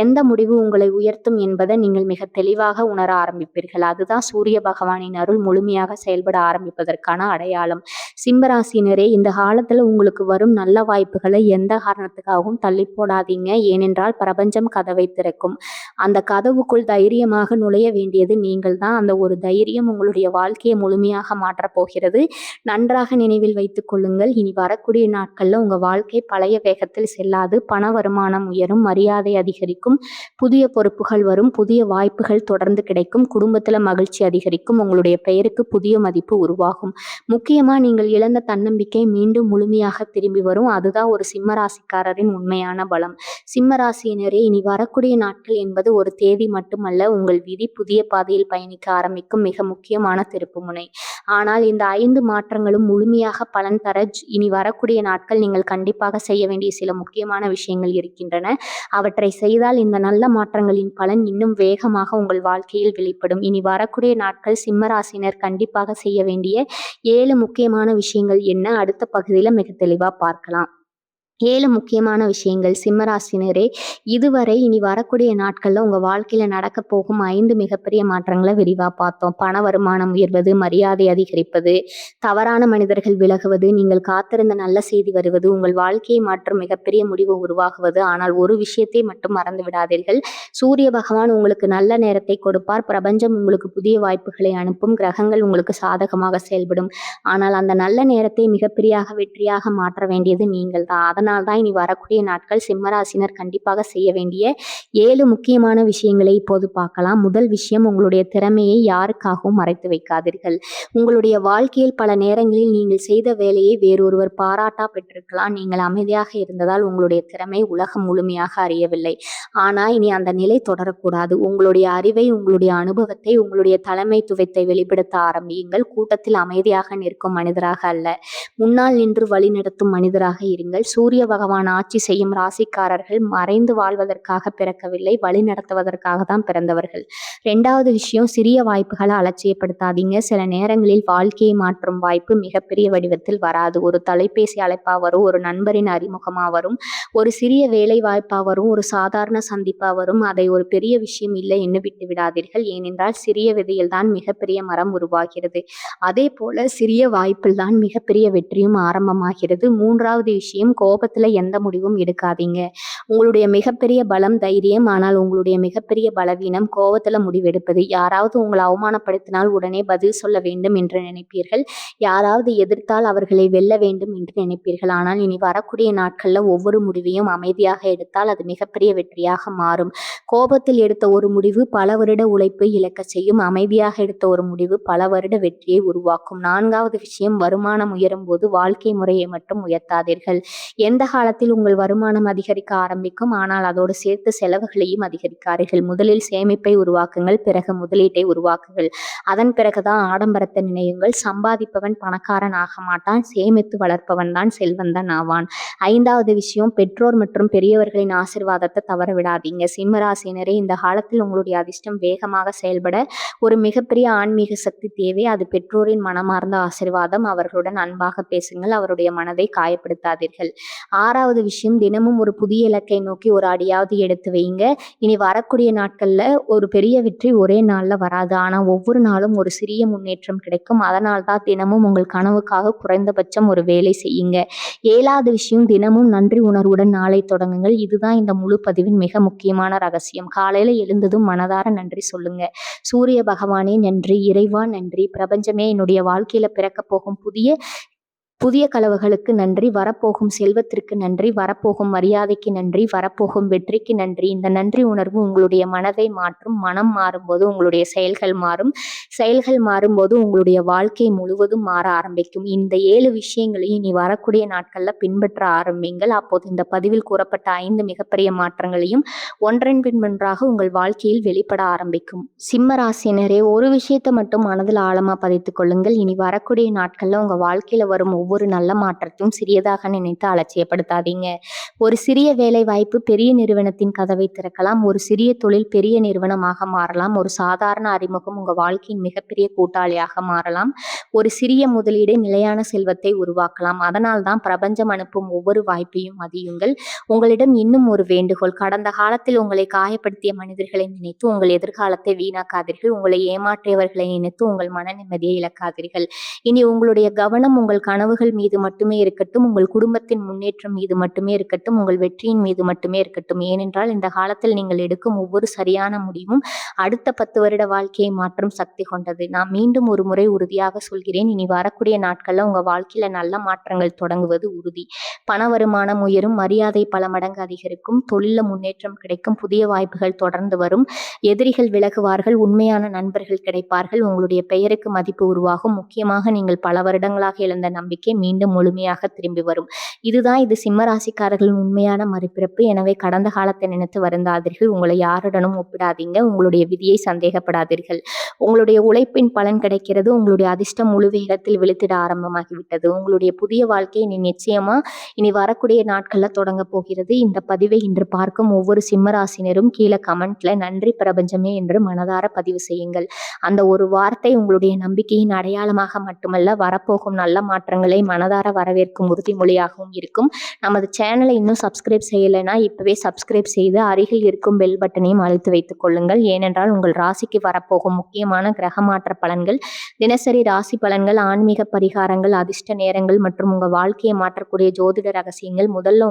எந்த முடிவு உங்களை உயர்த்தும் என்பதை நீங்கள் மிக தெளிவாக உணர ஆரம்பிப்பீர்கள். அதுதான் சூரிய பகவானின் அருள் முழுமையாக செயல்பட ஆரம்பிப்பதற்கான அடையாளம். சிம்மராசினரே, இந்த காலத்துல உங்களுக்கு வரும் நல்ல வாய்ப்புகளை எந்த காரணத்துக்காகவும் தள்ளி போடாதீங்க. ஏனென்றால் பிரபஞ்சம் கதவை திறக்கும். அந்த கதவுக்குள் தைரியமாக நுழைய வேண்டியது நீங்கள் தான். அந்த ஒரு தைரியம் உங்களுடைய வாழ்க்கையை முழுமையாக மாற்றப் போகிறது. நன்றாக நினைவில் வைத்துக் கொள்ளுங்கள். இனி வரக்கூடிய நாட்கள்ல உங்க வாழ்க்கை பழைய வேகத்தில் செல்லாது. பண வருமானம் உயரும், மரியாதை அதிகரிக்கும், புதிய பொறுப்புகள் வரும், புதிய வாய்ப்புகள் தொடர்ந்து கிடைக்கும், குடும்பத்துல மகிழ்ச்சி அதிகரிக்கும், உங்களுடைய பெயருக்கு புதிய மதிப்பு உருவாகும். முக்கியமா நீங்கள் இழந்த தன்னம்பிக்கை மீண்டும் முழுமையாக திரும்பி வரும். அதுதான் ஒரு சிம்மராசிக்காரரின் உண்மையான பலம். சிம்ம ராசியினரே, இனி வரக்கூடிய நாட்கள் என்பது ஒரு தேதி மட்டுமல்ல, உங்கள் விதி புதிய பாதையில் பயணிக்க ஆரம்பிக்கும் மிக முக்கியமான திருப்புமுனை. ஆனால் இந்த 5 மாற்றங்களும் முழுமையாக பலன் தர இனி வரக்கூடிய நாட்கள் நீங்கள் கண்டிப்பாக செய்ய வேண்டிய சில முக்கியமான விஷயங்கள் இருக்கின்றன. அவற்றை செய்தால் இந்த நல்ல மாற்றங்களின் பலன் இன்னும் வேகமாக உங்கள் வாழ்க்கையில் வெளிப்படும். இனி வரக்கூடிய நாட்கள் சிம்ம ராசியினர் கண்டிப்பாக செய்ய வேண்டிய 7 முக்கியமான விஷயங்கள் என்ன, அடுத்த பகுதியில் மிக தெளிவா பார்க்கலாம். 7 முக்கியமான விஷயங்கள். சிம்மராசினரே, இதுவரை இனி வரக்கூடிய நாட்கள்ல உங்க வாழ்க்கையில நடக்க போகும் 5 மிகப்பெரிய மாற்றங்களை விரிவா பார்த்தோம். பண வருமானம் உயர்வது, மரியாதை அதிகரிப்பது, தவறான மனிதர்கள் விலகுவது, நீங்கள் காத்திருந்த நல்ல செய்தி வருவது, உங்கள் வாழ்க்கையை மாற்றும் மிகப்பெரிய முடிவு உருவாகுவது. ஆனால் ஒரு விஷயத்தை மட்டும் மறந்து விடாதீர்கள். சூரிய பகவான் உங்களுக்கு நல்ல நேரத்தை கொடுப்பார். பிரபஞ்சம் உங்களுக்கு புதிய வாய்ப்புகளை அனுப்பும். கிரகங்கள் உங்களுக்கு சாதகமாக செயல்படும். ஆனால் அந்த நல்ல நேரத்தை மிகப்பெரிய வெற்றியாக மாற்ற வேண்டியது நீங்கள் தான். அதனால்தான் இனி வரக்கூடிய நாட்கள் சிம்மராசினர் கண்டிப்பாக செய்ய வேண்டிய 7 முக்கியமான விஷயங்களை இப்போது பார்க்கலாம். முதல் விஷயம், உங்களுடைய திறமையை யாருக்காகவும் மறைத்து வைக்காதீர்கள். உங்களுடைய வாழ்க்கையில் பல நேரங்களில் நீங்கள் செய்த வேலையை வேறொருவர் பாராட்டா பெற்றிருக்கலாம். நீங்கள் அமைதியாக இருந்ததால் உங்களுடைய திறமை உலகம் முழுமையாக அறியவில்லை. ஆனால் இனி அந்த நிலை தொடரக்கூடாது. உங்களுடைய அறிவை, உங்களுடைய அனுபவத்தை, உங்களுடைய தலைமைத்துவத்தை வெளிப்படுத்த ஆரம்பியுங்கள். கூட்டத்தில் அமைதியாக நிற்கும் மனிதராக அல்ல, முன்னால் நின்று வழிநடத்தும் மனிதராக இருங்கள். சூரிய பகவான் ஆட்சி செய்யும் ராசிக்காரர்கள் மறைந்து வாழ்வதற்காக பிறக்கவில்லை, வழி நடத்துவதற்காக தான் பிறந்தவர்கள். 2வது விஷயம், சிறிய வாய்ப்புகளை அலட்சியப்படுத்தாதீங்க. சில நேரங்களில் வாழ்க்கையை மாற்றும் வாய்ப்பு மிகப்பெரிய வடிவத்தில் வராது. ஒரு தொலைபேசி அழைப்பா வரும், ஒரு நண்பரின் அறிமுகமா வரும், ஒரு சிறிய வேலை வாய்ப்பா வரும், ஒரு சாதாரண சந்திப்பா வரும். அதை ஒரு பெரிய விஷயம் இல்லை என்று விட்டு விடாதீர்கள். ஏனென்றால் சிறிய விதையில் தான் மிகப்பெரிய மரம் உருவாகிறது. அதே போல சிறிய வாய்ப்பில் தான் மிகப்பெரிய வெற்றியும் ஆரம்பமாகிறது. 3வது விஷயம், கோபத்துல எந்த முடிவும் எடுக்காதீங்க. உங்களுடைய மிகப்பெரிய பலம் தைரியம், ஆனால் உங்களுடைய மிகப்பெரிய பலவீனம் கோபத்துல முடிவெடுப்பது. யாராவது உங்களை அவமானப்படுத்தினால் உடனே பதில் சொல்ல வேண்டும் என்று நினைப்பீர்கள். யாராவது எதிர்த்தால் அவர்களை வெல்ல வேண்டும் என்று நினைப்பீர்கள். ஆனால் இனி வரக்கூடிய நாட்கள்ல ஒவ்வொரு முடிவையும் அமைதியாக எடுத்தால் அது மிகப்பெரிய வெற்றியாக மாறும். கோபத்தில் எடுத்த ஒரு முடிவு பல வருட உழைப்பை இழக்க செய்யும். அமைதியாக எடுத்த ஒரு முடிவு பல வருட வெற்றியை உருவாக்கும். 4வது விஷயம், வருமானம் உயரும் போது வாழ்க்கை முறையை மட்டும் உயர்த்தாதீர்கள். எந்த காலத்தில் உங்கள் வருமானம் அதிகரிக்க ஆரம்பிக்கும், ஆனால் அதோடு சேர்த்து செலவுகளையும் அதிகரிக்காதீர்கள். முதலில் சேமிப்பை உருவாக்குங்கள், பிறகு முதலீட்டை உருவாக்குங்கள். அதன் பிறகுதான் ஆடம்பரத்தை நினையுங்கள். சம்பாதிப்பவன் பணக்காரன் ஆக மாட்டான், சேமித்து வளர்ப்பவன் தான் செல்வந்தன் ஆவான். 5வது விஷயம், பெற்றோர் மற்றும் பெரியவர்களின் ஆசீர்வாதத்தை தவற விடாதீங்க. சிம்மராசினரே, இந்த காலத்தில் உங்களுடைய அதிர்ஷ்டம் வேகமாக செயல்பட ஒரு மிகப்பெரிய ஆன்மீக சக்தி தேவை. அது பெற்றோரின் மனமார்ந்த ஆசீர்வாதம். அவர்களுடன் அன்பாக பேசுங்கள், அவருடைய மனதை காயப்படுத்தாதீர்கள். 6வது விஷயம், தினமும் ஒரு புதிய இலக்கை நோக்கி ஒரு அடியாவது எடுத்து வைங்க. இனி வரக்கூடிய நாட்கள்ல ஒரு பெரிய வெற்றி ஒரே நாள்ல வராது, ஆனா ஒவ்வொரு நாளும் ஒரு சிறிய முன்னேற்றம் கிடைக்கும். அதனால் தான் தினமும் உங்கள் கனவுக்காக குறைந்தபட்சம் ஒரு வேலை செய்யுங்க. 7வது விஷயம், தினமும் நன்றி உணர்வுடன் நாளை தொடங்குங்கள். இதுதான் இந்த முழு பதிவின் மிக முக்கியமான ரகசியம். காலையில எழுந்ததும் மனதார நன்றி சொல்லுங்க. சூரிய பகவானே நன்றி, இறைவா நன்றி, பிரபஞ்சமே என்னுடைய வாழ்க்கையில பிறக்க போகும் புதிய கனவுகளுக்கு நன்றி, வரப்போகும் செல்வத்திற்கு நன்றி, வரப்போகும் மரியாதைக்கு நன்றி, வரப்போகும் வெற்றிக்கு நன்றி. இந்த நன்றி உணர்வு உங்களுடைய மனதை மாற்றும். மனம் மாறும்போது உங்களுடைய செயல்கள் மாறும். செயல்கள் மாறும்போது உங்களுடைய வாழ்க்கை முழுவதும் மாற ஆரம்பிக்கும். இந்த 7 விஷயங்களையும் இனி வரக்கூடிய நாட்கள்ல பின்பற்ற ஆரம்பிங்கள். அப்போது இந்த பதிவில் கூறப்பட்ட 5 மிகப்பெரிய மாற்றங்களையும் ஒன்றன் பின் ஒன்றாக உங்கள் வாழ்க்கையில் வெளிப்பட ஆரம்பிக்கும். சிம்ம ராசினரே, ஒரு விஷயத்தை மட்டும் மனதில் ஆழமா பதித்துக் கொள்ளுங்கள். இனி வரக்கூடிய நாட்கள்ல உங்க வாழ்க்கையில வரும் ஒவ்வொரு நல்ல மாற்றத்தையும் சிறியதாக நினைத்து அலட்சியப்படுத்தாதீங்க. ஒரு சிறிய வேலை வாய்ப்பு பெரிய நிறுவனத்தின் கதவை திறக்கலாம். ஒரு சிறிய தொழில் பெரிய நிறுவனமாக மாறலாம். ஒரு சாதாரண அறிமுகம் உங்க வாழ்க்கையின் மிகப்பெரிய கூட்டாளியாக மாறலாம். ஒரு சிறிய முதலீடு நிலையான செல்வத்தை உருவாக்கலாம். அதனால் தான் பிரபஞ்சம் அனுப்பும் ஒவ்வொரு வாய்ப்பையும் மதியுங்கள். உங்களிடம் இன்னும் ஒரு வேண்டுகோள், கடந்த காலத்தில் உங்களை காயப்படுத்திய மனிதர்களை நினைத்து உங்கள் எதிர்காலத்தை வீணாக்காதீர்கள். உங்களை ஏமாற்றியவர்களை நினைத்து உங்கள் மன நிம்மதியை இழக்காதீர்கள். இனி உங்களுடைய கவனம் உங்கள் கனவுகள் மீது மட்டுமே இருக்கட்டும், உங்கள் குடும்பத்தின் முன்னேற்றம் மீது மட்டுமே இருக்கட்டும், உங்கள் வெற்றியின் மீது மட்டுமே இருக்கட்டும். ஏனென்றால் இந்த காலத்தில் நீங்கள் எடுக்கும் ஒவ்வொரு சரியான முடிவும் அடுத்த 10 வருட வாழ்க்கையை மாற்றும் சக்தி கொண்டது. நான் மீண்டும் ஒரு முறை உறுதியாக சொல்கிறேன், இனி வரக்கூடிய நாட்கள்ல உங்க வாழ்க்கையில நல்ல மாற்றங்கள் தொடங்குவது உறுதி. பண வருமானம் உயரும், மரியாதை பல மடங்கு அதிகரிக்கும், தொழில முன்னேற்றம் கிடைக்கும், புதிய வாய்ப்புகள் தொடர்ந்து வரும், எதிரிகள் விலகுவார்கள், உண்மையான நண்பர்கள் கிடைப்பார்கள், உங்களுடைய பெயருக்கு மதிப்பு உருவாகும். முக்கியமாக நீங்கள் பல வருடங்களாக இழந்த நம்பிக்கை உங்களுக்கே மீண்டும் முழுமையாக திரும்பி வரும். இது சிம்ம ராசிக்காரர்களின் உண்மையான மறுபிறப்பு. எனவே கடந்த காலத்தை நினைத்து வருந்தாதீர்கள். உங்களை யாருடனும் ஒப்பிடாதீங்க. உங்களுடைய விதியை சந்தேகப்படாதீர்கள். உங்களுடைய உழைப்பின் பலன் கிடைக்கிறது. உங்களுடைய அதிர்ஷ்டம் முழு வேகத்தில் விழுத்திட ஆரம்பமாகிவிட்டது. உங்களுடைய புதிய வாழ்க்கை நிச்சயமா இனி வரக்கூடிய நாட்கள்ல தொடங்க போகிறது. இந்த பதிவை இன்று பார்க்கும் ஒவ்வொரு சிம்ம ராசினரும் கீழே கமெண்ட்ல நன்றி பிரபஞ்சமே என்று மனதார பதிவு செய்யுங்கள். அந்த ஒரு வார்த்தை உங்களுடைய நம்பிக்கையின் அடையாளமாக மட்டுமல்ல, வரப்போகும் நல்ல மாற்றங்களை மனதார வரவேற்கும் உறுதிமொழியாகவும் இருக்கும். நமது சேனலை இன்னும் சப்ஸ்கிரைப் செய்யலைன்னா இப்பவே சப்ஸ்கிரைப் செய்து அருகில் இருக்கும் பெல் பட்டனையும் அழுத்தி வைத்துக் கொள்ளுங்கள். ஏனென்றால் உங்கள் ராசிக்கு வரப்போகும் முக்கியமான கிரக மாற்ற பலன்கள், தினசரி ராசி பலன்கள், ஆன்மீக பரிகாரங்கள், அதிர்ஷ்ட நேரங்கள் மற்றும் உங்கள் வாழ்க்கையை மாற்றக்கூடிய ஜோதிட ரகசியங்கள் முதல்ல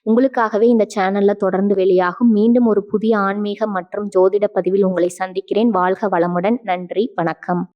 உங்களுக்காகவே இந்த சேனல்ல தொடர்ந்து வெளியாகும். மீண்டும் ஒரு புதிய ஆன்மீக மற்றும் ஜோதிட பதிவில் உங்களை சந்திக்கிறேன். வாழ்க வளமுடன். நன்றி, வணக்கம்.